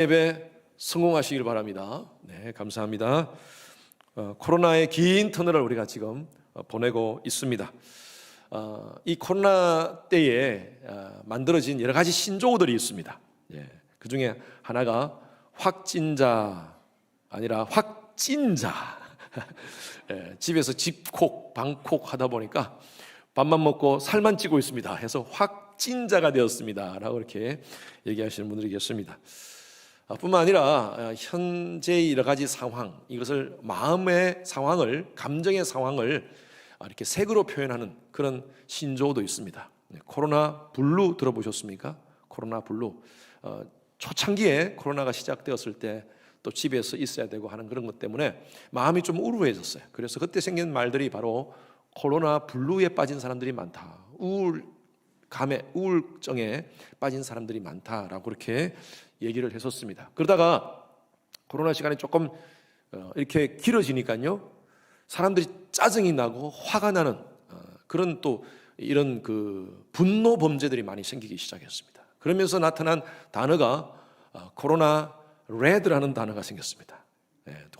예배 성공하시길 바랍니다. 네, 감사합니다. 코로나의 긴 터널을 우리가 지금 보내고 있습니다. 이 코로나 때에 만들어진 여러 가지 신조어들이 있습니다. 그 중에 하나가 확진자 아니라 확찐자. 집에서 집콕, 방콕 하다 보니까 밥만 먹고 살만 찌고 있습니다 해서 확찐자가 되었습니다 라고 이렇게 얘기하시는 분들이 계십니다. 뿐만 아니라 현재의 여러 가지 상황, 이것을 마음의 상황을, 감정의 상황을 이렇게 색으로 표현하는 그런 신조어도 있습니다. 코로나 블루 들어보셨습니까? 코로나 블루. 초창기에 코로나가 시작되었을 때 또 집에서 있어야 되고 하는 그런 것 때문에 마음이 좀 우울해졌어요. 그래서 그때 생긴 말들이 바로 코로나 블루에 빠진 사람들이 많다, 우울증에 빠진 사람들이 많다라고 그렇게 얘기를 했었습니다. 그러다가 코로나 시간이 조금 이렇게 길어지니까요, 사람들이 짜증이 나고 화가 나는 그런 또 이런 그 분노 범죄들이 많이 생기기 시작했습니다. 그러면서 나타난 단어가 코로나 레드라는 단어가 생겼습니다.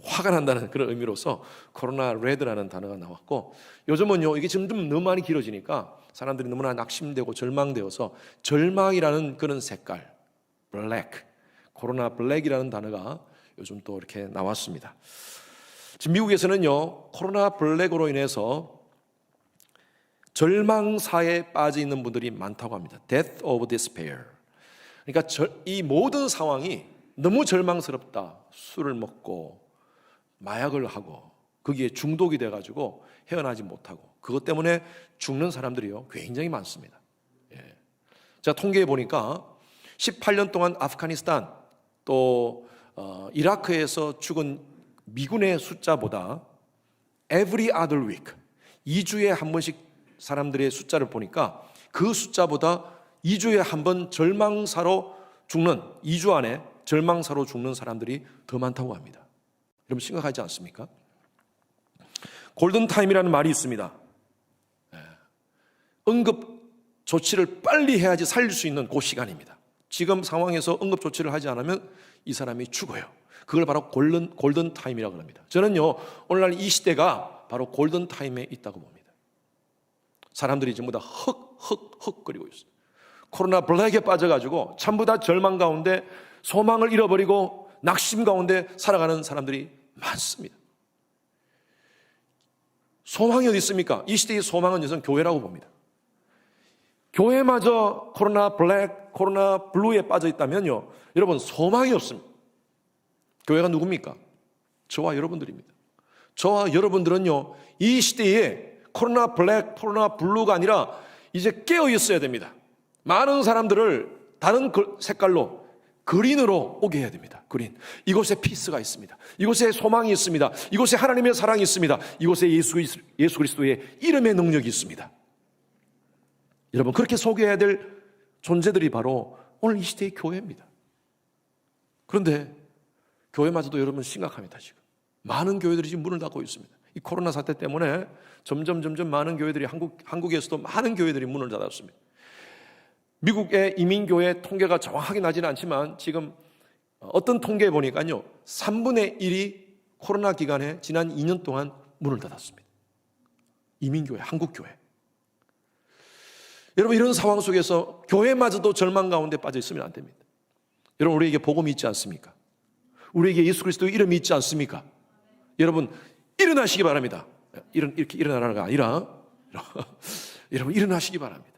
화가 난다는 그런 의미로서 코로나 레드라는 단어가 나왔고, 요즘은요 이게 점점 너무 많이 길어지니까 사람들이 너무나 낙심되고 절망되어서 절망이라는 그런 색깔, 블랙, 코로나 블랙이라는 단어가 요즘 또 이렇게 나왔습니다. 지금 미국에서는요 코로나 블랙으로 인해서 절망사에 빠져 있는 분들이 많다고 합니다. Death of despair. 그러니까 이 모든 상황이 너무 절망스럽다. 술을 먹고 마약을 하고 거기에 중독이 돼가지고 헤어나지 못하고 그것 때문에 죽는 사람들이요 굉장히 많습니다. 제가 통계해 보니까 18년 동안 아프가니스탄 또 이라크에서 죽은 미군의 숫자보다 every other week 2주에 한 번씩 사람들의 숫자를 보니까 그 숫자보다 2주에 한 번 절망사로 죽는, 2주 안에 절망사로 죽는 사람들이 더 많다고 합니다. 여러분 심각하지 않습니까? 골든타임이라는 말이 있습니다. 응급 조치를 빨리 해야지 살릴 수 있는 그 시간입니다. 지금 상황에서 응급 조치를 하지 않으면 이 사람이 죽어요. 그걸 바로 골든타임이라고 합니다. 저는요 오늘날 이 시대가 바로 골든타임에 있다고 봅니다. 사람들이 전부 다 헉거리고 있어요. 코로나 블랙에 빠져가지고 전부 다 절망 가운데 소망을 잃어버리고 낙심 가운데 살아가는 사람들이 많습니다. 소망이 어디 있습니까? 이 시대의 소망은 저는 교회라고 봅니다. 교회마저 코로나 블랙, 코로나 블루에 빠져 있다면요 여러분 소망이 없습니다. 교회가 누굽니까? 저와 여러분들입니다. 저와 여러분들은요 이 시대에 코로나 블랙, 코로나 블루가 아니라 이제 깨어 있어야 됩니다. 많은 사람들을 다른 색깔로 그린으로 오게 해야 됩니다. 그린. 이곳에 피스가 있습니다. 이곳에 소망이 있습니다. 이곳에 하나님의 사랑이 있습니다. 이곳에 예수 그리스도의 이름의 능력이 있습니다. 여러분 그렇게 소개해야 될 존재들이 바로 오늘 이 시대의 교회입니다. 그런데 교회마저도 여러분 심각합니다. 지금 많은 교회들이 지금 문을 닫고 있습니다. 이 코로나 사태 때문에 점점 많은 교회들이 한국에서도 많은 교회들이 문을 닫았습니다. 미국의 이민교회 통계가 정확하게 나지는 않지만 지금 어떤 통계에 보니까요 3분의 1이 코로나 기간에 지난 2년 동안 문을 닫았습니다. 이민교회, 한국교회. 여러분 이런 상황 속에서 교회마저도 절망 가운데 빠져 있으면 안 됩니다. 여러분 우리에게 복음이 있지 않습니까? 우리에게 예수 그리스도의 이름이 있지 않습니까? 여러분 일어나시기 바랍니다. 이렇게 일어나라가 아니라 여러분 일어나시기 바랍니다.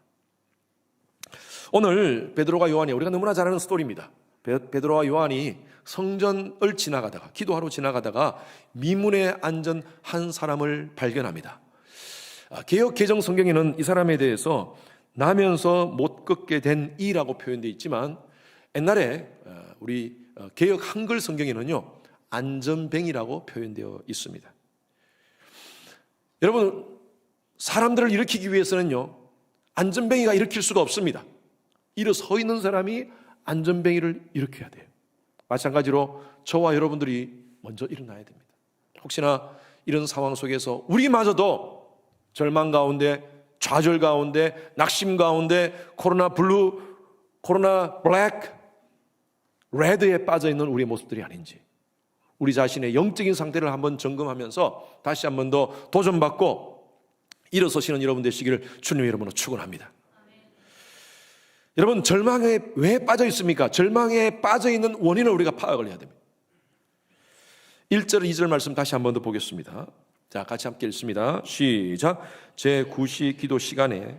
오늘 베드로와 요한이 우리가 너무나 잘 아는 스토리입니다. 베드로와 요한이 성전을 지나가다가 기도하러 지나가다가 미문에 앉은 한 사람을 발견합니다. 개역 개정 성경에는 이 사람에 대해서 나면서 못 걷게 된 이라고 표현되어 있지만 옛날에 우리 개역 한글 성경에는요 안전뱅이라고 표현되어 있습니다. 여러분 사람들을 일으키기 위해서는요 안전뱅이가 일으킬 수가 없습니다. 일어서 있는 사람이 안전뱅이를 일으켜야 돼요. 마찬가지로 저와 여러분들이 먼저 일어나야 됩니다. 혹시나 이런 상황 속에서 우리마저도 절망 가운데, 좌절 가운데, 낙심 가운데, 코로나 블루, 코로나 블랙, 레드에 빠져 있는 우리의 모습들이 아닌지, 우리 자신의 영적인 상태를 한번 점검하면서 다시 한번 더 도전받고 일어서시는 여러분 되시기를 주님의 이름으로 축원합니다. 여러분, 절망에 왜 빠져 있습니까? 절망에 빠져 있는 원인을 우리가 파악을 해야 됩니다. 1절, 2절 말씀 다시 한번 더 보겠습니다. 자, 같이 함께 읽습니다. 시작. 제9시 기도 시간에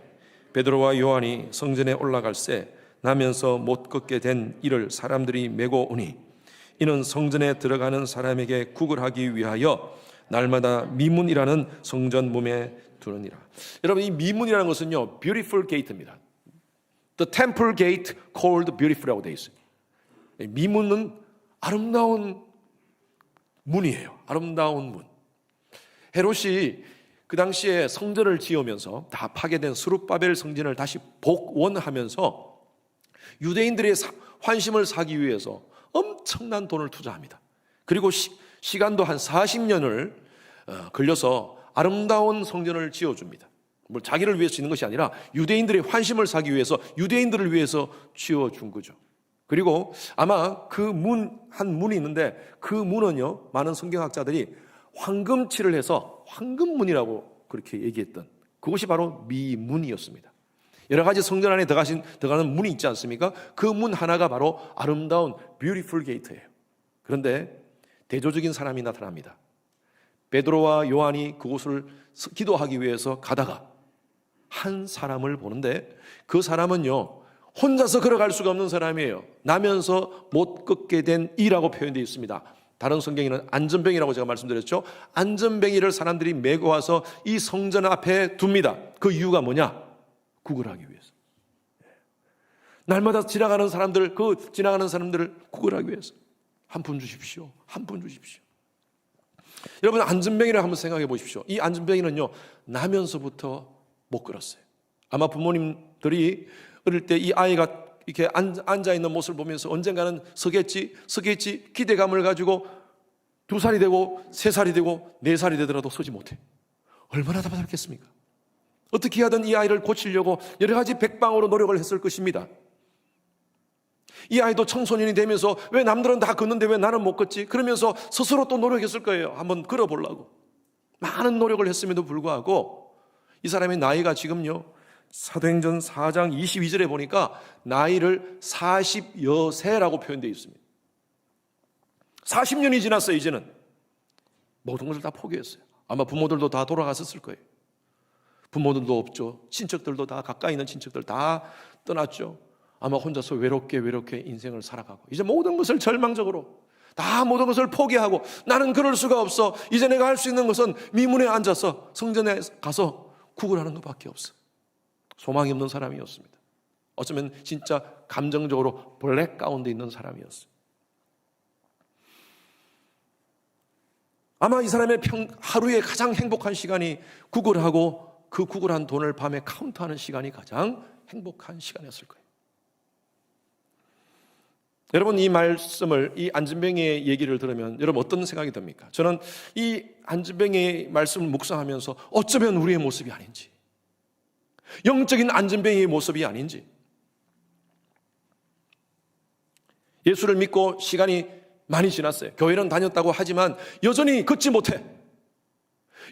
베드로와 요한이 성전에 올라갈새 나면서 못 걷게 된 이를 사람들이 메고 오니 이는 성전에 들어가는 사람에게 구걸하기 위하여 날마다 미문이라는 성전 문에 두느니라. 여러분, 이 미문이라는 것은요, beautiful gate입니다. The temple gate called beautiful이라고 되어 있어요. 미문은 아름다운 문이에요. 아름다운 문. 헤롯이 그 당시에 성전을 지으면서 다 파괴된 스룹바벨 성전을 다시 복원하면서 유대인들의 환심을 사기 위해서 엄청난 돈을 투자합니다. 그리고 시간도 한 40년을 걸려서 아름다운 성전을 지어줍니다. 뭐 자기를 위해서 짓는 것이 아니라 유대인들의 환심을 사기 위해서, 유대인들을 위해서 지어준 거죠. 그리고 아마 그 한 문이 있는데 그 문은요, 많은 성경학자들이 황금칠을 해서 황금문이라고 그렇게 얘기했던 그것이 바로 미문이었습니다. 여러 가지 성전 안에 들어가는 문이 있지 않습니까? 그 문 하나가 바로 아름다운 beautiful gate예요. 그런데 대조적인 사람이 나타납니다. 베드로와 요한이 그곳을 기도하기 위해서 가다가 한 사람을 보는데 그 사람은요, 혼자서 걸어갈 수가 없는 사람이에요. 나면서 못 걷게 된 이라고 표현되어 있습니다. 다른 성경에는 안전뱅이라고 제가 말씀드렸죠. 안전뱅이를 사람들이 메고 와서 이 성전 앞에 둡니다. 그 이유가 뭐냐? 구걸하기 위해서. 날마다 지나가는 사람들을 구걸하기 위해서. 한 푼 주십시오. 한 푼 주십시오. 여러분, 안전뱅이를 한번 생각해 보십시오. 이 안전뱅이는요, 나면서부터 못 걸었어요. 아마 부모님들이 어릴 때 이 아이가 이렇게 앉아있는 모습을 보면서 언젠가는 서겠지 기대감을 가지고 2살이 되고 3살이 되고 4살이 되더라도 서지 못해. 얼마나 답답했겠습니까? 어떻게 하든 이 아이를 고치려고 여러 가지 백방으로 노력을 했을 것입니다. 이 아이도 청소년이 되면서 왜 남들은 다 걷는데 왜 나는 못 걷지? 그러면서 스스로 또 노력했을 거예요. 한번 걸어보려고. 많은 노력을 했음에도 불구하고 이 사람의 나이가 지금요, 사도행전 4장 22절에 보니까 나이를 40여세라고 표현되어 있습니다. 40년이 지났어요. 이제는 모든 것을 다 포기했어요. 아마 부모들도 다 돌아갔었을 거예요. 부모들도 없죠. 친척들도 다, 가까이 있는 친척들 다 떠났죠. 아마 혼자서 외롭게 인생을 살아가고 이제 모든 것을 절망적으로 다 모든 것을 포기하고 나는 그럴 수가 없어. 이제 내가 할 수 있는 것은 미문에 앉아서 성전에 가서 구걸하는 것밖에 없어. 소망이 없는 사람이었습니다. 어쩌면 진짜 감정적으로 블랙 가운데 있는 사람이었어요. 아마 이 사람의 하루에 가장 행복한 시간이 구걸하고 그 구걸한 돈을 밤에 카운트하는 시간이 가장 행복한 시간이었을 거예요. 여러분, 이 말씀을, 이 안전뱅이의 얘기를 들으면 여러분 어떤 생각이 듭니까? 저는 이 안전뱅이의 말씀을 묵상하면서 어쩌면 우리의 모습이 아닌지, 영적인 안전뱅이의 모습이 아닌지, 예수를 믿고 시간이 많이 지났어요. 교회는 다녔다고 하지만 여전히 걷지 못해.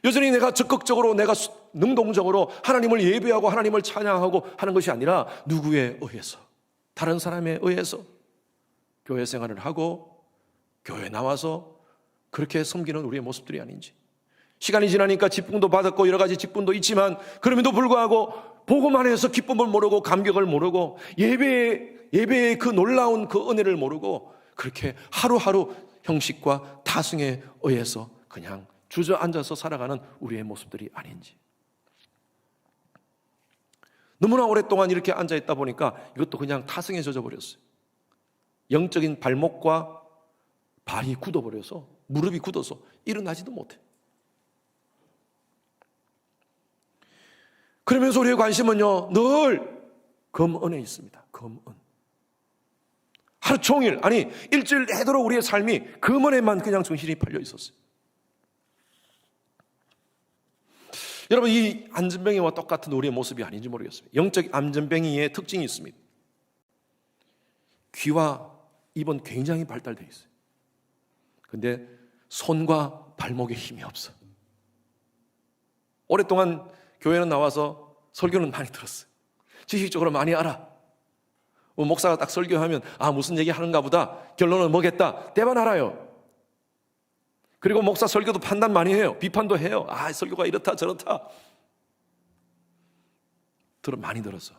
여전히 내가 적극적으로, 내가 능동적으로 하나님을 예배하고 하나님을 찬양하고 하는 것이 아니라 누구에 의해서, 다른 사람에 의해서 교회 생활을 하고 교회에 나와서 그렇게 섬기는 우리의 모습들이 아닌지. 시간이 지나니까 직분도 받았고 여러 가지 직분도 있지만 그럼에도 불구하고 복음 안에서 기쁨을 모르고 감격을 모르고 예배의 그 놀라운 그 은혜를 모르고 그렇게 하루하루 형식과 타승에 의해서 그냥 주저앉아서 살아가는 우리의 모습들이 아닌지. 너무나 오랫동안 이렇게 앉아있다 보니까 이것도 그냥 타승에 젖어버렸어요. 영적인 발목과 발이 굳어버려서, 무릎이 굳어서 일어나지도 못해. 그러면서 우리의 관심은요, 늘 검은에 있습니다. 검은. 하루 종일, 아니 일주일 내도록 우리의 삶이 검은에만 그냥 정신이 팔려 있었어요. 여러분, 이 안전뱅이와 똑같은 우리의 모습이 아닌지 모르겠습니다. 영적 안전뱅이의 특징이 있습니다. 귀와 입은 굉장히 발달되어 있어요. 근데 손과 발목에 힘이 없어. 오랫동안 교회는 나와서 설교는 많이 들었어요. 지식적으로 많이 알아. 목사가 딱 설교하면 무슨 얘기 하는가 보다, 결론은 뭐겠다, 대만 알아요. 그리고 목사 설교도 판단 많이 해요. 비판도 해요. 설교가 이렇다 저렇다. 많이 들었어.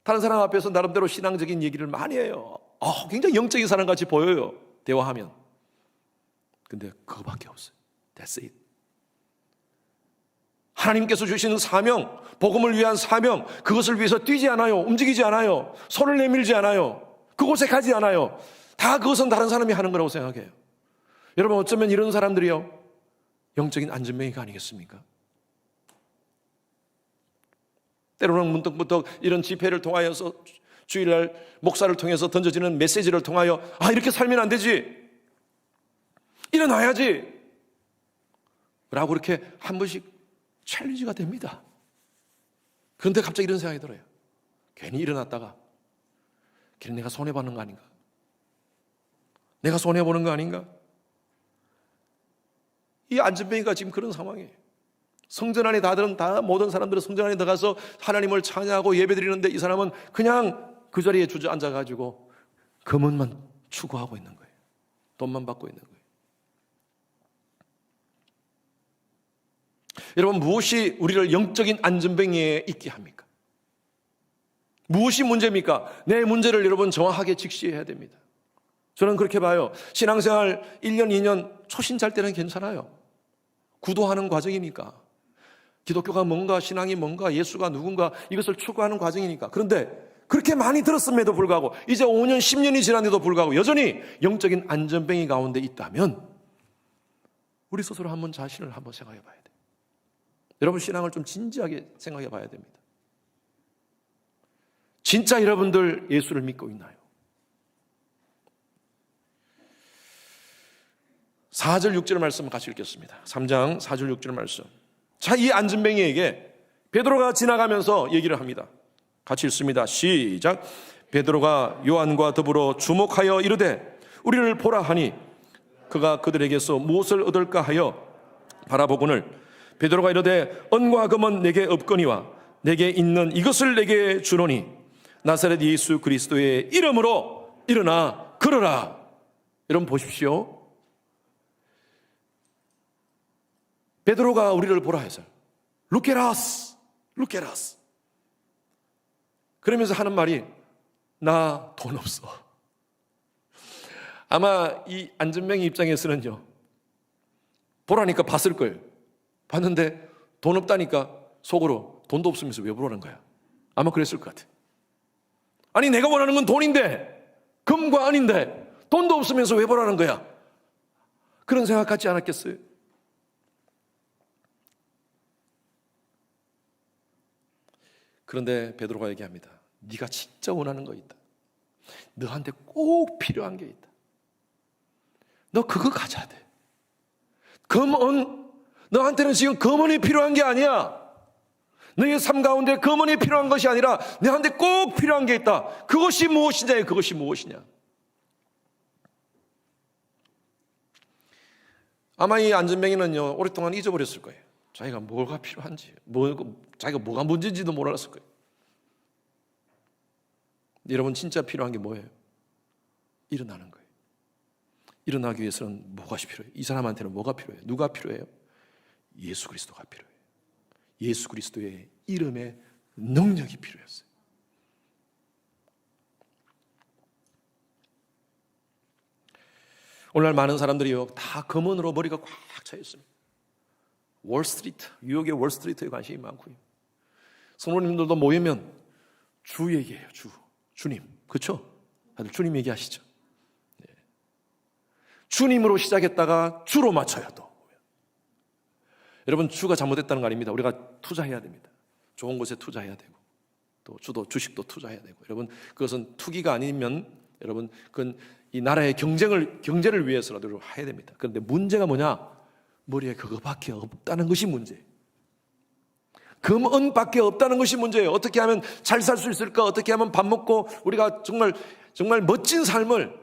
다른 사람 앞에서 나름대로 신앙적인 얘기를 많이 해요. 굉장히 영적인 사람같이 보여요, 대화하면. 근데 그거밖에 없어요. That's it. 하나님께서 주시는 사명, 복음을 위한 사명, 그것을 위해서 뛰지 않아요. 움직이지 않아요. 손을 내밀지 않아요. 그곳에 가지 않아요. 다 그것은 다른 사람이 하는 거라고 생각해요. 여러분, 어쩌면 이런 사람들이요, 영적인 안전뱅이가 아니겠습니까? 때로는 문득문득 이런 집회를 통하여서, 주일날 목사를 통해서 던져지는 메시지를 통하여 이렇게 살면 안 되지, 일어나야지 라고 이렇게 한 번씩 챌린지가 됩니다. 그런데 갑자기 이런 생각이 들어요. 괜히 일어났다가 괜히 내가 손해받는 거 아닌가? 내가 손해보는 거 아닌가? 이 안전뱅이가 지금 그런 상황이에요. 성전 안에 다 모든 사람들은 성전 안에 들어가서 하나님을 찬양하고 예배드리는데, 이 사람은 그냥 그 자리에 주저앉아가지고 금은만 추구하고 있는 거예요. 돈만 받고 있는 거예요. 여러분, 무엇이 우리를 영적인 안전뱅이에 있게 합니까? 무엇이 문제입니까? 내 문제를 여러분 정확하게 직시해야 됩니다. 저는 그렇게 봐요. 신앙생활 1년, 2년 초신자일 때는 괜찮아요. 구도하는 과정이니까. 기독교가 뭔가, 신앙이 뭔가, 예수가 누군가, 이것을 추구하는 과정이니까. 그런데 그렇게 많이 들었음에도 불구하고, 이제 5년, 10년이 지났는데도 불구하고 여전히 영적인 안전뱅이 가운데 있다면, 우리 스스로 한번 자신을 한번 생각해 봐야 돼요. 여러분, 신앙을 좀 진지하게 생각해 봐야 됩니다. 진짜 여러분들 예수를 믿고 있나요? 4절 6절 말씀 같이 읽겠습니다. 3장 4절 6절 말씀. 자, 이 안전뱅이에게 베드로가 지나가면서 얘기를 합니다. 같이 읽습니다. 시작. 베드로가 요한과 더불어 주목하여 이르되 우리를 보라 하니 그가 그들에게서 무엇을 얻을까 하여 바라보거늘 베드로가 이르되 은과 금은 내게 없거니와 내게 있는 이것을 내게 주노니 나사렛 예수 그리스도의 이름으로 일어나 걸어라. 여러분 보십시오. 베드로가 우리를 보라 해서 Look at us, look at us. 그러면서 하는 말이 나 돈 없어. 아마 이 안전뱅이 입장에서는요, 보라니까 봤을 거예요. 봤는데 돈 없다니까 속으로 돈도 없으면서 왜 보라는 거야? 아마 그랬을 것 같아. 아니, 내가 원하는 건 돈인데, 금과 은인데 돈도 없으면서 왜 보라는 거야? 그런 생각 갖지 않았겠어요? 그런데 베드로가 얘기합니다. 네가 진짜 원하는 거 있다. 너한테 꼭 필요한 게 있다. 너 그거 가져야 돼. 금은, 너한테는 지금 금은이 필요한 게 아니야. 너의 삶 가운데 금은이 필요한 것이 아니라 너한테 꼭 필요한 게 있다. 그것이 무엇이냐? 그것이 무엇이냐? 아마 이 안전뱅이는요, 오랫동안 잊어버렸을 거예요. 자기가 뭐가 필요한지, 자기가 뭐가 문제인지도 몰랐을 거예요. 여러분, 진짜 필요한 게 뭐예요? 일어나는 거예요. 일어나기 위해서는 뭐가 필요해요? 이 사람한테는 뭐가 필요해요? 누가 필요해요? 예수 그리스도가 필요해요. 예수 그리스도의 이름의 능력이 필요했어요. 오늘날 많은 사람들이요, 다 금은으로 머리가 꽉 차 있습니다. 월스트리트, 뉴욕의 월스트리트에 관심이 많고요. 성도님들도 모이면 주 얘기해요. 주님, 그렇죠? 다들 주님 얘기하시죠. 네. 주님으로 시작했다가 주로 맞춰요. 또 여러분, 주가 잘못됐다는 거 아닙니다. 우리가 투자해야 됩니다. 좋은 곳에 투자해야 되고, 또 주식도 투자해야 되고. 여러분, 그것은 투기가 아니면 여러분, 그건 이 나라의 경제를 위해서라도 해야 됩니다. 그런데 문제가 뭐냐? 머리에 그거밖에 없다는 것이 문제예요. 금, 은밖에 없다는 것이 문제예요. 어떻게 하면 잘 살 수 있을까? 어떻게 하면 밥 먹고 우리가 정말 멋진 삶을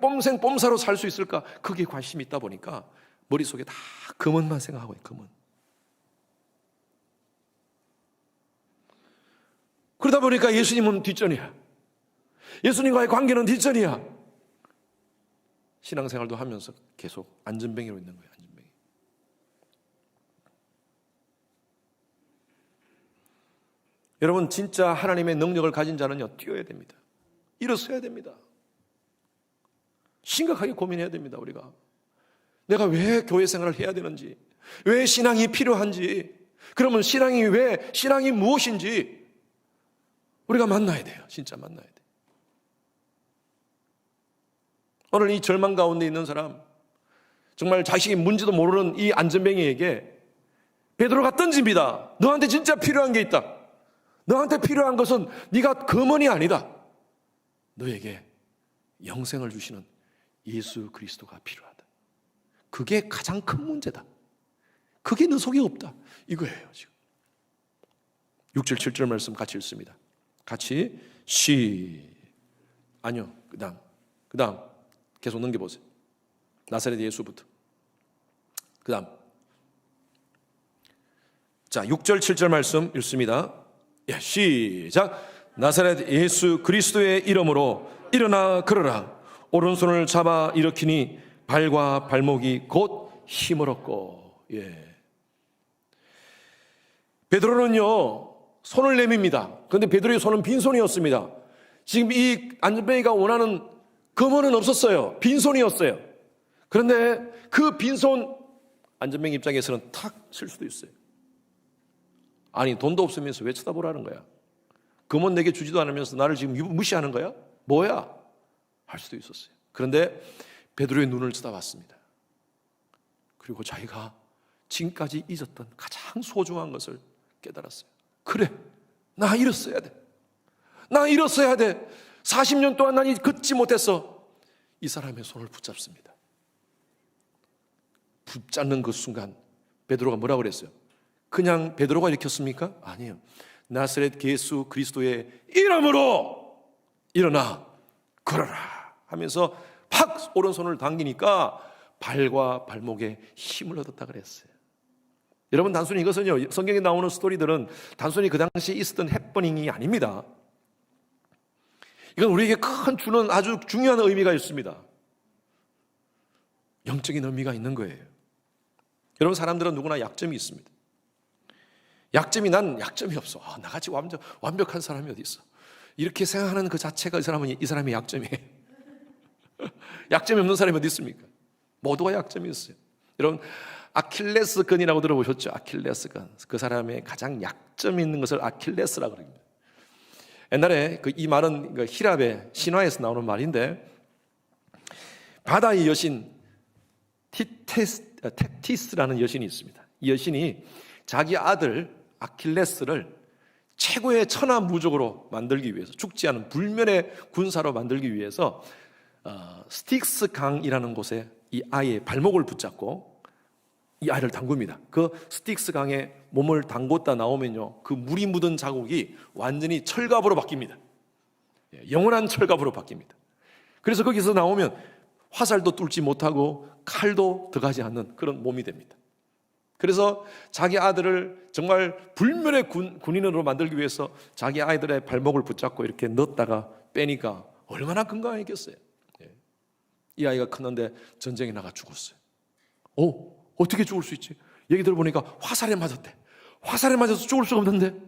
뽐생 뽐사로 살 수 있을까? 거기에 관심이 있다 보니까 머릿속에 다 금은만 생각하고 있어요. 금은. 그러다 보니까 예수님은 뒷전이야. 예수님과의 관계는 뒷전이야. 신앙생활도 하면서 계속 안전뱅이로 있는 거예요. 안전뱅이. 여러분, 진짜 하나님의 능력을 가진 자는요, 뛰어야 됩니다. 일어서야 됩니다. 심각하게 고민해야 됩니다. 우리가 내가 왜 교회 생활을 해야 되는지, 왜 신앙이 필요한지, 그러면 신앙이 무엇인지 우리가 만나야 돼요. 진짜 만나야 돼요. 오늘 이 절망 가운데 있는 사람, 정말 자식이 뭔지도 모르는 이 안전뱅이에게 베드로가 던집니다. 너한테 진짜 필요한 게 있다. 너한테 필요한 것은 네가 금은이 아니다. 너에게 영생을 주시는 예수 그리스도가 필요하다. 그게 가장 큰 문제다. 그게 너 속에 없다. 이거예요, 지금. 6절, 7절 말씀 같이 읽습니다. 같이 아니요. 그 다음 계속 넘겨보세요. 나사렛 예수부터. 그 다음. 자, 6절, 7절 말씀 읽습니다. 시작. 나사렛 예수 그리스도의 이름으로 일어나 걸어라. 오른손을 잡아 일으키니 발과 발목이 곧 힘을 얻고. 베드로는요, 손을 내밉니다. 그런데 베드로의 손은 빈손이었습니다. 지금 이 안전뱅이가 원하는 금은은 없었어요. 빈손이었어요. 그런데 그 빈손, 안전뱅이 입장에서는 탁 칠 수도 있어요. 아니, 돈도 없으면서 왜 쳐다보라는 거야? 금은 내게 주지도 않으면서 나를 지금 무시하는 거야? 뭐야? 할 수도 있었어요. 그런데 베드로의 눈을 쳐다봤습니다. 그리고 자기가 지금까지 잊었던 가장 소중한 것을 깨달았어요. 그래, 나 잃었어야 돼. 나 잃었어야 돼. 40년 동안 난 걷지 못했어. 이 사람의 손을 붙잡습니다. 붙잡는 그 순간 베드로가 뭐라고 그랬어요? 그냥 베드로가 일으켰습니까? 아니에요. 나사렛 예수 그리스도의 이름으로 일어나 걸어라 하면서 팍 오른손을 당기니까 발과 발목에 힘을 얻었다 그랬어요. 여러분, 단순히 이것은요, 성경에 나오는 스토리들은 단순히 그 당시에 있었던 해퍼닝이 아닙니다. 이건 우리에게 주는 아주 중요한 의미가 있습니다. 영적인 의미가 있는 거예요. 여러분, 사람들은 누구나 약점이 있습니다. 난 약점이 없어. 나같이 완벽한 사람이 어디 있어? 이렇게 생각하는 그 자체가 이 사람의 약점이에요. 약점이 없는 사람이 어디 있습니까? 모두가 약점이 있어요. 여러분, 아킬레스건이라고 들어보셨죠? 아킬레스건. 그 사람의 가장 약점이 있는 것을 아킬레스라고 그럽니다. 옛날에 이 말은 히랍의 신화에서 나오는 말인데, 바다의 여신 텍티스라는 여신이 있습니다. 이 여신이 자기 아들 아킬레스를 최고의 천하무적으로 만들기 위해서, 죽지 않은 불멸의 군사로 만들기 위해서 스틱스 강이라는 곳에 이 아이의 발목을 붙잡고 이 아이를 담굽니다. 그 스틱스 강에 몸을 담궜다 나오면요, 그 물이 묻은 자국이 완전히 철갑으로 바뀝니다. 영원한 철갑으로 바뀝니다. 그래서 거기서 나오면 화살도 뚫지 못하고 칼도 들어가지 않는 그런 몸이 됩니다. 그래서 자기 아들을 정말 불멸의 군인으로 만들기 위해서 자기 아이들의 발목을 붙잡고 이렇게 넣었다가 빼니까 얼마나 건강했겠어요. 이 아이가 컸는데 전쟁에 나가 죽었어요. 어떻게 죽을 수 있지? 얘기 들어보니까 화살에 맞았대. 화살에 맞아서 죽을 수가 없는데,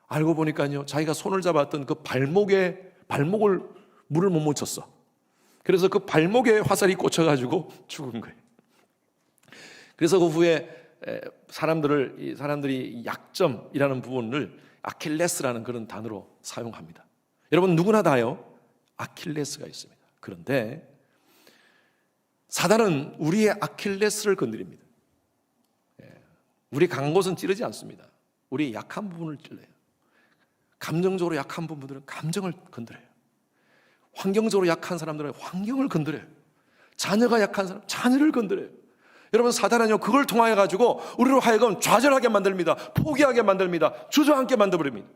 알고 보니까요, 자기가 손을 잡았던 그 발목을 물을 못 묻혔어. 그래서 그 발목에 화살이 꽂혀가지고 죽은 거예요. 그래서 그 후에 사람들이 약점이라는 부분을 아킬레스라는 그런 단어로 사용합니다. 여러분, 누구나 다요, 아킬레스가 있습니다. 그런데 사단은 우리의 아킬레스를 건드립니다. 우리 강한 곳은 찌르지 않습니다. 우리의 약한 부분을 찔러요. 감정적으로 약한 부분들은 감정을 건드려요. 환경적으로 약한 사람들은 환경을 건드려요. 자녀가 약한 사람, 자녀를 건드려요. 여러분, 사단은요, 그걸 통하여 가지고 우리로 하여금 좌절하게 만듭니다. 포기하게 만듭니다. 주저앉게 만들어버립니다.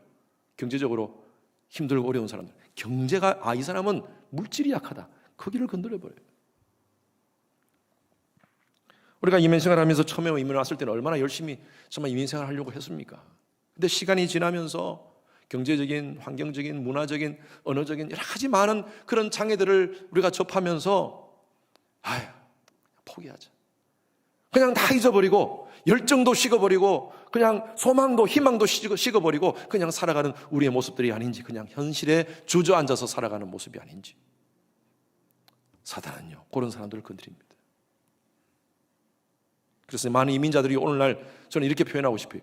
경제적으로 힘들고 어려운 사람들, 경제가 이 사람은 물질이 약하다, 거기를 건드려버려요. 우리가 이민생활 하면서 처음에 이민 왔을 때는 얼마나 열심히 정말 이민생활 하려고 했습니까? 근데 시간이 지나면서 경제적인, 환경적인, 문화적인, 언어적인 여러 가지 많은 그런 장애들을 우리가 접하면서 포기하자. 그냥 다 잊어버리고 열정도 식어버리고 그냥 소망도 희망도 식어버리고 그냥 살아가는 우리의 모습들이 아닌지, 그냥 현실에 주저앉아서 살아가는 모습이 아닌지. 사단은요, 그런 사람들을 건드립니다. 그래서 많은 이민자들이 오늘날 저는 이렇게 표현하고 싶어요.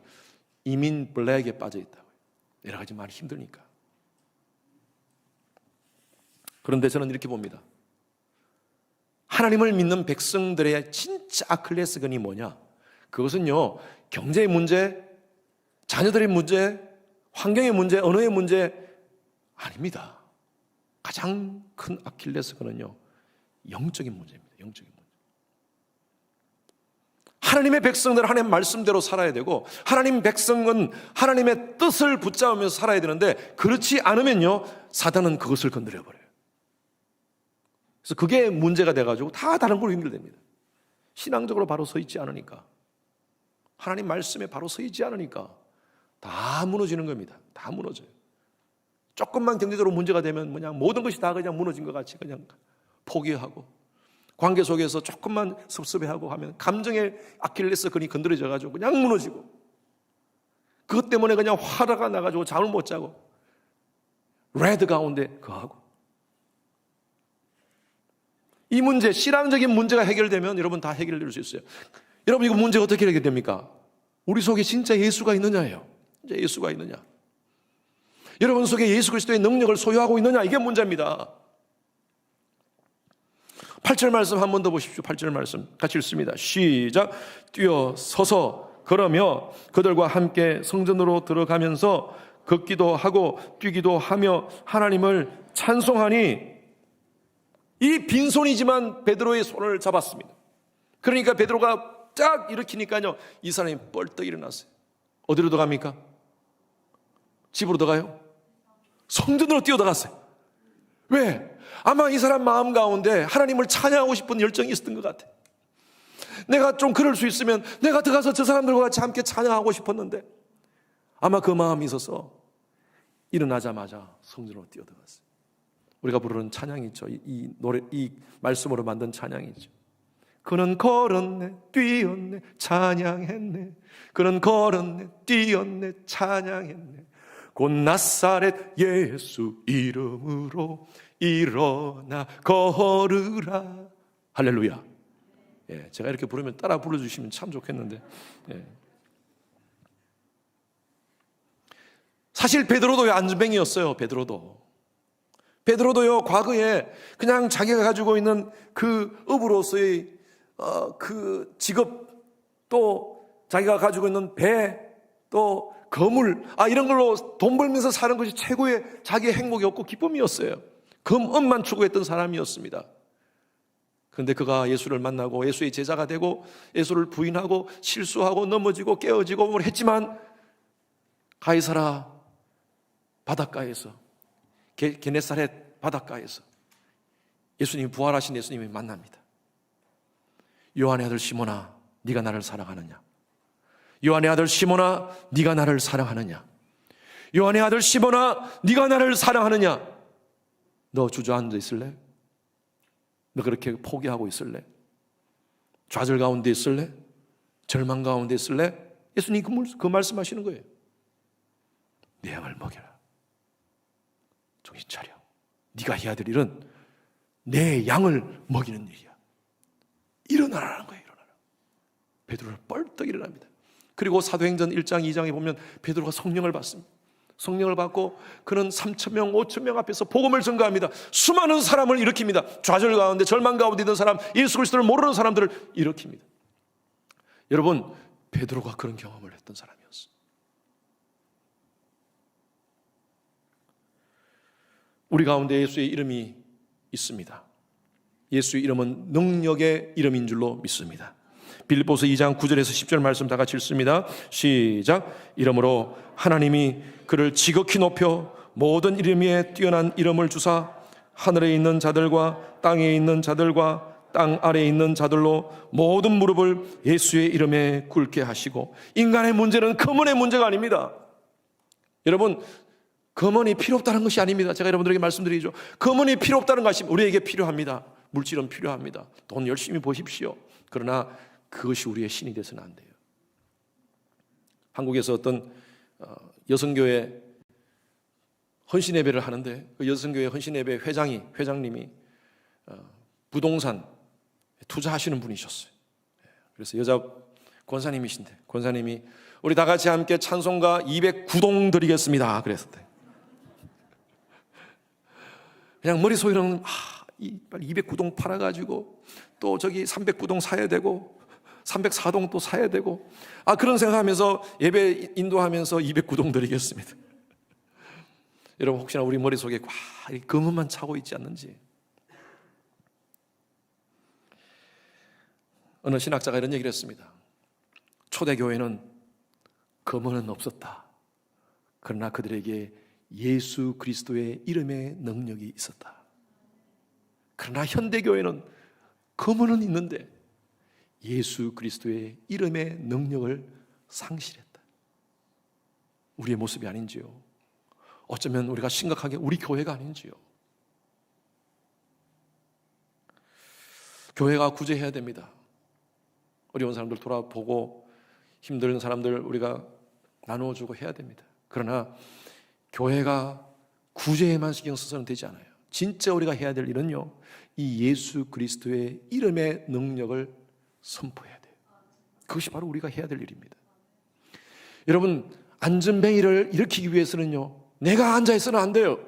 이민 블랙에 빠져 있다고요. 여러 가지 말이 힘드니까. 그런데 저는 이렇게 봅니다. 하나님을 믿는 백성들의 진짜 아킬레스건이 뭐냐? 그것은요, 경제의 문제, 자녀들의 문제, 환경의 문제, 언어의 문제 아닙니다. 가장 큰 아킬레스건은요, 영적인 문제입니다. 영적인 문제. 하나님의 백성들은 하나님의 말씀대로 살아야 되고, 하나님 백성은 하나님의 뜻을 붙잡으면서 살아야 되는데, 그렇지 않으면요, 사단은 그것을 건드려버려요. 그래서 그게 문제가 돼가지고 다 다른 걸로 연결됩니다. 신앙적으로 바로 서 있지 않으니까, 하나님 말씀에 바로 서 있지 않으니까 다 무너지는 겁니다. 다 무너져요. 조금만 경제적으로 문제가 되면 그냥 모든 것이 다 그냥 무너진 것 같이 그냥 포기하고, 관계 속에서 조금만 섭섭해하고 하면 감정의 아킬레스건이 건드려져가지고 그냥 무너지고, 그것 때문에 그냥 화가 나가지고 잠을 못 자고 레드 가운데 거하고. 이 문제, 신앙적인 문제가 해결되면 여러분 다 해결될 수 있어요. 여러분, 이거 문제 어떻게 해결됩니까? 우리 속에 진짜 예수가 있느냐예요. 진짜 예수가 있느냐, 여러분 속에 예수 그리스도의 능력을 소유하고 있느냐, 이게 문제입니다. 8절 말씀 한 번 더 보십시오. 8절 말씀 같이 읽습니다. 시작. 뛰어 서서 걸으며 그들과 함께 성전으로 들어가면서 걷기도 하고 뛰기도 하며 하나님을 찬송하니. 이 빈손이지만 베드로의 손을 잡았습니다. 그러니까 베드로가 쫙 일으키니까요, 이 사람이 뻘떡 일어났어요. 어디로 들어갑니까? 집으로 들어가요? 성전으로 뛰어 들어갔어요. 왜? 아마 이 사람 마음 가운데 하나님을 찬양하고 싶은 열정이 있었던 것 같아요. 내가 좀 그럴 수 있으면 내가 들어가서 저 사람들과 같이 함께 찬양하고 싶었는데, 아마 그 마음이 있어서 일어나자마자 성전으로 뛰어 들어갔어요. 우리가 부르는 찬양이 있죠. 이 노래, 이 말씀으로 만든 찬양이 있죠. 그는 걸었네, 뛰었네, 찬양했네. 그는 걸었네, 뛰었네, 찬양했네. 곧 나사렛 예수 이름으로 일어나 걸으라. 할렐루야. 예, 제가 이렇게 부르면 따라 불러주시면 참 좋겠는데. 예. 사실 베드로도 안전뱅이였어요. 베드로도요, 과거에 그냥 자기가 가지고 있는 그 업으로서의 그 직업, 또 자기가 가지고 있는 배, 또 거물, 이런 걸로 돈 벌면서 사는 것이 최고의 자기의 행복이었고 기쁨이었어요. 금업만 추구했던 사람이었습니다. 그런데 그가 예수를 만나고 예수의 제자가 되고 예수를 부인하고 실수하고 넘어지고 깨어지고 뭘 했지만, 가이사라 바닷가에서, 게네사렛 바닷가에서 예수님이, 부활하신 예수님이 만납니다. 요한의 아들 시몬아, 네가 나를 사랑하느냐? 요한의 아들 시몬아, 네가 나를 사랑하느냐? 요한의 아들 시몬아, 네가 나를 사랑하느냐? 너 주저앉아 있을래? 너 그렇게 포기하고 있을래? 좌절 가운데 있을래? 절망 가운데 있을래? 예수님 그 말씀하시는 거예요. 내 양을 먹여라. 정신 차려. 네가 해야 될 일은 내 양을 먹이는 일이야. 일어나라는 거예요. 일어나라. 베드로는 뻘떡 일어납니다. 그리고 사도행전 1장 2장에 보면 베드로가 성령을 받습니다. 성령을 받고 그는 3,000명 5,000명 앞에서 복음을 전가합니다. 수많은 사람을 일으킵니다. 좌절 가운데, 절망 가운데 있는 사람, 예수 그리스도를 모르는 사람들을 일으킵니다. 여러분, 베드로가 그런 경험을 했던 사람이었어요. 우리 가운데 예수의 이름이 있습니다. 예수의 이름은 능력의 이름인 줄로 믿습니다. 빌립보서 2장 9절에서 10절 말씀 다 같이 읽습니다. 시작. 이러므로 하나님이 그를 지극히 높여 모든 이름 위에 뛰어난 이름을 주사 하늘에 있는 자들과 땅에 있는 자들과 땅 아래에 있는 자들로 모든 무릎을 예수의 이름에 꿇게 하시고. 인간의 문제는 금은의 문제가 아닙니다. 여러분, 금은이 필요 없다는 것이 아닙니다. 제가 여러분들에게 말씀드리죠. 금은이 필요 없다는 것이 우리에게 필요합니다. 물질은 필요합니다. 돈 열심히 버십시오. 그러나 그것이 우리의 신이 돼서는 안 돼요. 한국에서 어떤 여성교회 헌신예배를 하는데, 그 여성교회 헌신예배 회장님이 부동산 투자하시는 분이셨어요. 그래서 여자 권사님이신데, 권사님이 우리 다 같이 함께 찬송가 209동 드리겠습니다 그랬을 때, 그냥 머릿속에는 빨리 209동 팔아가지고 또 저기 309동 사야 되고 304동 또 사야 되고, 그런 생각하면서 예배 인도하면서 209동 드리겠습니다. 여러분, 혹시나 우리 머릿속에 금은만 차고 있지 않는지. 어느 신학자가 이런 얘기를 했습니다. 초대교회는 금은은 없었다. 그러나 그들에게 예수 그리스도의 이름의 능력이 있었다. 그러나 현대교회는 금은은 있는데 예수 그리스도의 이름의 능력을 상실했다. 우리의 모습이 아닌지요? 어쩌면 우리가 심각하게 우리 교회가 아닌지요? 교회가 구제해야 됩니다. 어려운 사람들 돌아보고 힘든 사람들 우리가 나누어주고 해야 됩니다. 그러나 교회가 구제에만 신경 써서는 되지 않아요. 진짜 우리가 해야 될 일은요, 이 예수 그리스도의 이름의 능력을 선포해야 돼요. 그것이 바로 우리가 해야 될 일입니다. 여러분, 안전뱅이를 일으키기 위해서는요, 내가 앉아있어는 안 돼요.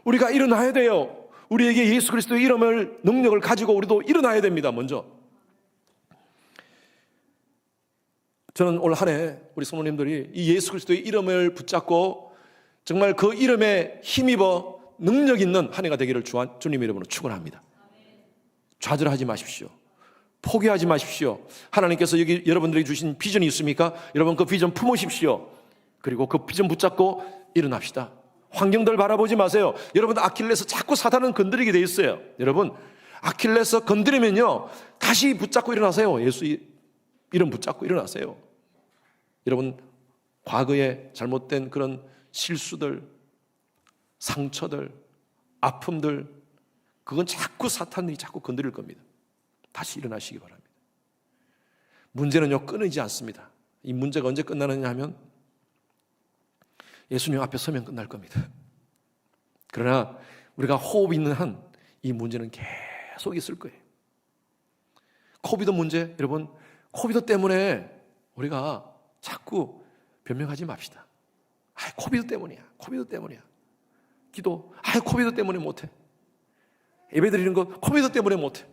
우리가 일어나야 돼요. 우리에게 예수 그리스도의 이름을 능력을 가지고 우리도 일어나야 됩니다. 먼저 저는 올 한 해 우리 성도님들이 이 예수 그리스도의 이름을 붙잡고 정말 그 이름에 힘입어 능력 있는 한 해가 되기를 주님의 이름으로 축원합니다. 좌절하지 마십시오. 포기하지 마십시오. 하나님께서 여기 여러분들에게 주신 비전이 있습니까? 여러분 그 비전 품으십시오. 그리고 그 비전 붙잡고 일어납시다. 환경들 바라보지 마세요. 여러분, 아킬레스 자꾸 사탄은 건드리게 돼 있어요. 여러분, 아킬레스 건드리면요, 다시 붙잡고 일어나세요. 예수 이름 붙잡고 일어나세요. 여러분, 과거에 잘못된 그런 실수들, 상처들, 아픔들, 그건 자꾸 사탄이 자꾸 건드릴 겁니다. 다시 일어나시기 바랍니다. 문제는요, 끊이지 않습니다. 이 문제가 언제 끝나느냐 하면 예수님 앞에 서면 끝날 겁니다. 그러나 우리가 호흡 있는 한 이 문제는 계속 있을 거예요. 코비드 문제, 여러분, 코비드 때문에 우리가 자꾸 변명하지 맙시다. 코비드 때문이야. 코비드 때문이야. 기도, 코비드 때문에 못해. 예배 드리는 거 코비드 때문에 못해.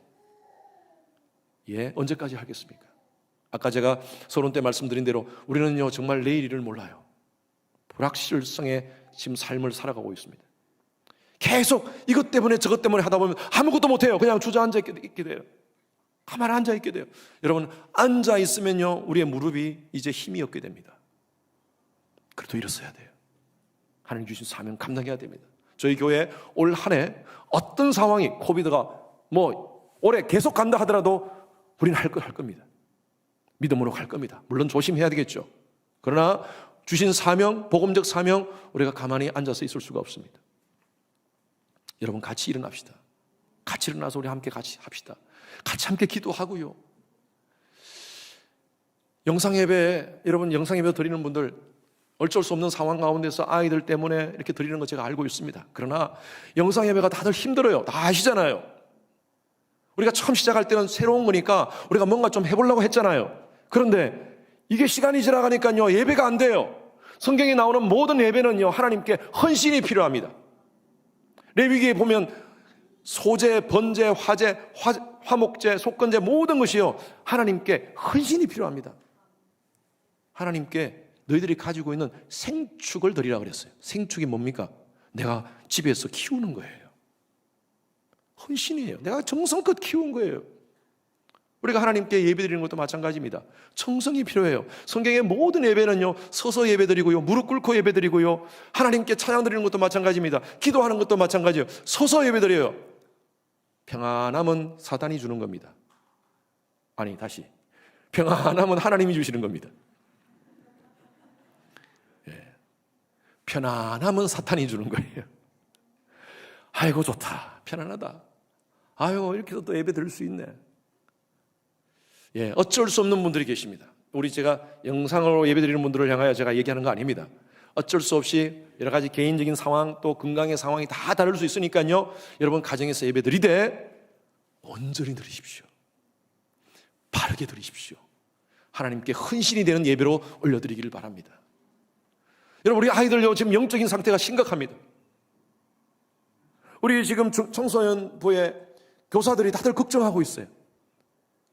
언제까지 하겠습니까? 아까 제가 서론 때 말씀드린 대로 우리는요, 정말 내일 일을 몰라요. 불확실성의 지금 삶을 살아가고 있습니다. 계속 이것 때문에 저것 때문에 하다 보면 아무것도 못해요. 그냥 주저앉아 있게 돼요. 가만히 앉아 있게 돼요. 여러분, 앉아 있으면요, 우리의 무릎이 이제 힘이 없게 됩니다. 그래도 일어서야 돼요. 하나님 주신 사명 감당해야 됩니다. 저희 교회 올 한 해 어떤 상황이, 코비드가 올해 계속 간다 하더라도 우리는 할 겁니다. 믿음으로 갈 겁니다. 물론 조심해야 되겠죠. 그러나 주신 사명, 복음적 사명, 우리가 가만히 앉아서 있을 수가 없습니다. 여러분, 같이 일어납시다. 같이 일어나서 우리 함께 같이 합시다. 같이 함께 기도하고요. 영상예배, 여러분 영상예배 드리는 분들 어쩔 수 없는 상황 가운데서 아이들 때문에 이렇게 드리는 거 제가 알고 있습니다. 그러나 영상예배가 다들 힘들어요. 다 아시잖아요. 우리가 처음 시작할 때는 새로운 거니까 우리가 뭔가 좀 해보려고 했잖아요. 그런데 이게 시간이 지나가니까요, 예배가 안 돼요. 성경에 나오는 모든 예배는요, 하나님께 헌신이 필요합니다. 레위기에 보면 소제, 번제, 화목제, 속건제 모든 것이요, 하나님께 헌신이 필요합니다. 하나님께 너희들이 가지고 있는 생축을 드리라 그랬어요. 생축이 뭡니까? 내가 집에서 키우는 거예요. 헌신이에요. 내가 정성껏 키운 거예요. 우리가 하나님께 예배드리는 것도 마찬가지입니다. 청성이 필요해요. 성경의 모든 예배는요, 서서 예배드리고요, 무릎 꿇고 예배드리고요, 하나님께 찬양드리는 것도 마찬가지입니다. 기도하는 것도 마찬가지예요. 서서 예배드려요. 평안함은 사단이 주는 겁니다. 아니, 다시. 평안함은 하나님이 주시는 겁니다. 예. 편안함은 사탄이 주는 거예요. 아이고, 좋다. 편안하다. 아유, 이렇게 또 예배 드릴 수 있네. 예, 어쩔 수 없는 분들이 계십니다. 우리 제가 영상으로 예배드리는 분들을 향하여 제가 얘기하는 거 아닙니다. 어쩔 수 없이 여러 가지 개인적인 상황 또 건강의 상황이 다 다를 수 있으니까요, 여러분 가정에서 예배드리되 온전히 드리십시오. 바르게 드리십시오. 하나님께 헌신이 되는 예배로 올려드리기를 바랍니다. 여러분, 우리 아이들요, 지금 영적인 상태가 심각합니다. 우리 지금 청소년부의 교사들이 다들 걱정하고 있어요.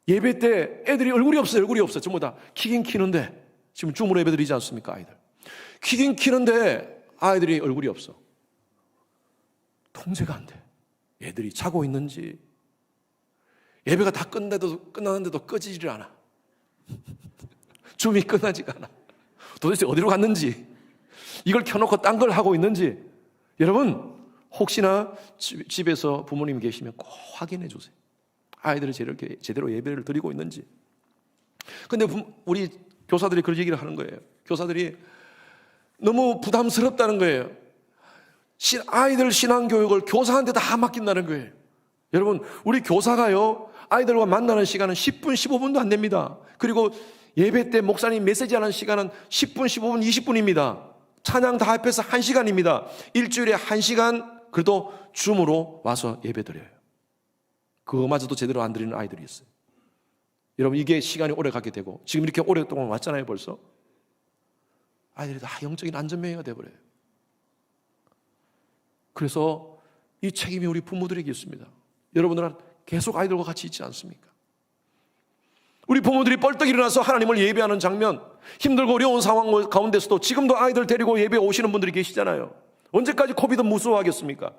예배 때 애들이 얼굴이 없어요. 전부 다 키긴 키는데, 지금 줌으로 예배 드리지 않습니까? 아이들 키긴 키는데 아이들이 얼굴이 없어. 통제가 안 돼. 애들이 자고 있는지, 예배가 다 끝났는데도 꺼지질 않아. 줌이 끝나지가 않아. 도대체 어디로 갔는지, 이걸 켜놓고 딴 걸 하고 있는지, 여러분 혹시나 집에서 부모님 계시면 꼭 확인해 주세요. 아이들이 제대로 예배를 드리고 있는지. 근데 우리 교사들이 그런 얘기를 하는 거예요. 교사들이 너무 부담스럽다는 거예요. 아이들 신앙교육을 교사한테 다 맡긴다는 거예요. 여러분, 우리 교사가요, 아이들과 만나는 시간은 10분, 15분도 안 됩니다. 그리고 예배 때 목사님 메시지하는 시간은 10분, 15분, 20분입니다. 찬양 다 합해서 1시간입니다. 일주일에 1시간, 그래도 줌으로 와서 예배 드려요. 그거마저도 제대로 안 드리는 아이들이 있어요. 여러분, 이게 시간이 오래 가게 되고, 지금 이렇게 오랫동안 왔잖아요. 벌써 아이들이 다 영적인 안전병이가 돼버려요. 그래서 이 책임이 우리 부모들에게 있습니다. 여러분들은 계속 아이들과 같이 있지 않습니까? 우리 부모들이 벌떡 일어나서 하나님을 예배하는 장면, 힘들고 어려운 상황 가운데서도 지금도 아이들 데리고 예배 오시는 분들이 계시잖아요. 언제까지 코비드 무서워하겠습니까?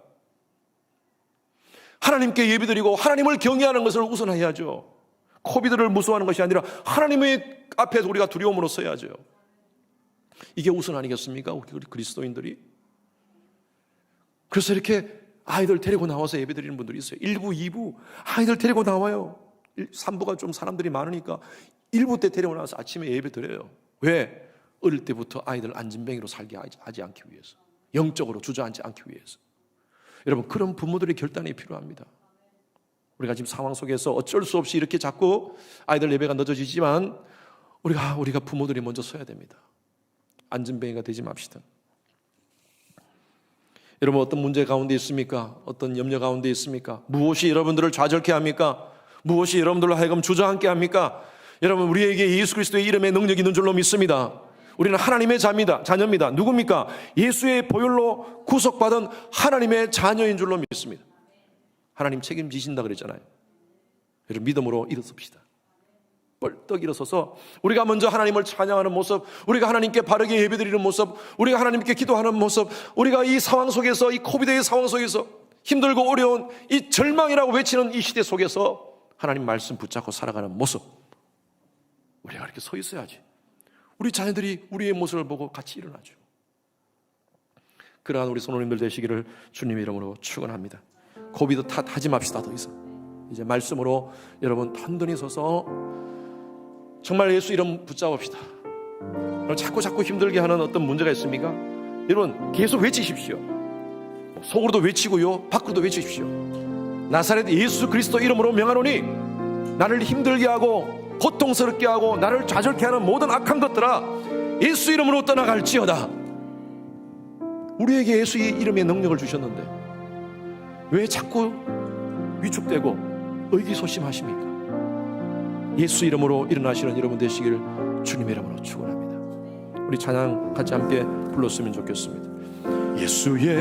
하나님께 예배드리고 하나님을 경외하는 것을 우선해야죠. 코비드를 무서워하는 것이 아니라 하나님의 앞에서 우리가 두려움으로 서야죠. 이게 우선 아니겠습니까? 우리 그리스도인들이. 그래서 이렇게 아이들 데리고 나와서 예배드리는 분들이 있어요. 1부, 2부 아이들 데리고 나와요. 3부가 좀 사람들이 많으니까 1부 때 데리고 나와서 아침에 예배 드려요. 왜? 어릴 때부터 아이들 안진뱅이로 살게 하지 않기 위해서, 영적으로 주저앉지 않기 위해서. 여러분, 그런 부모들의 결단이 필요합니다. 우리가 지금 상황 속에서 어쩔 수 없이 이렇게 자꾸 아이들 예배가 늦어지지만 우리가 부모들이 먼저 서야 됩니다. 안진뱅이가 되지 맙시다. 여러분, 어떤 문제 가운데 있습니까? 어떤 염려 가운데 있습니까? 무엇이 여러분들을 좌절케 합니까? 무엇이 여러분들로 하여금 주저앉게 합니까? 여러분, 우리에게 예수 그리스도의 이름에 능력이 있는 줄로 믿습니다. 우리는 하나님의 자녀입니다. 누굽니까? 예수의 보혈로 구속받은 하나님의 자녀인 줄로 믿습니다. 하나님 책임지신다 그랬잖아요. 여러분, 믿음으로 일어섭시다. 벌떡 일어서서 우리가 먼저 하나님을 찬양하는 모습, 우리가 하나님께 바르게 예배드리는 모습, 우리가 하나님께 기도하는 모습, 우리가 이 상황 속에서, 이 코비드의 상황 속에서, 힘들고 어려운 이 절망이라고 외치는 이 시대 속에서 하나님 말씀 붙잡고 살아가는 모습, 우리가 이렇게 서 있어야지. 우리 자녀들이 우리의 모습을 보고 같이 일어나죠. 그러한 우리 선호님들 되시기를 주님의 이름으로 축원합니다. 코비드 탓하지 맙시다. 더 이상 이제 말씀으로 여러분 단단히 서서 정말 예수 이름 붙잡읍시다. 자꾸 힘들게 하는 어떤 문제가 있습니까? 여러분, 계속 외치십시오. 속으로도 외치고요, 밖으로도 외치십시오. 나사렛 예수 그리스도 이름으로 명하노니 나를 힘들게 하고 고통스럽게 하고 나를 좌절케 하는 모든 악한 것들아, 예수 이름으로 떠나갈지어다. 우리에게 예수의 이름의 능력을 주셨는데 왜 자꾸 위축되고 의기소침하십니까? 예수 이름으로 일어나시는 여러분 되시기를 주님의 이름으로 축원합니다. 우리 찬양 같이 함께 불렀으면 좋겠습니다. 예수의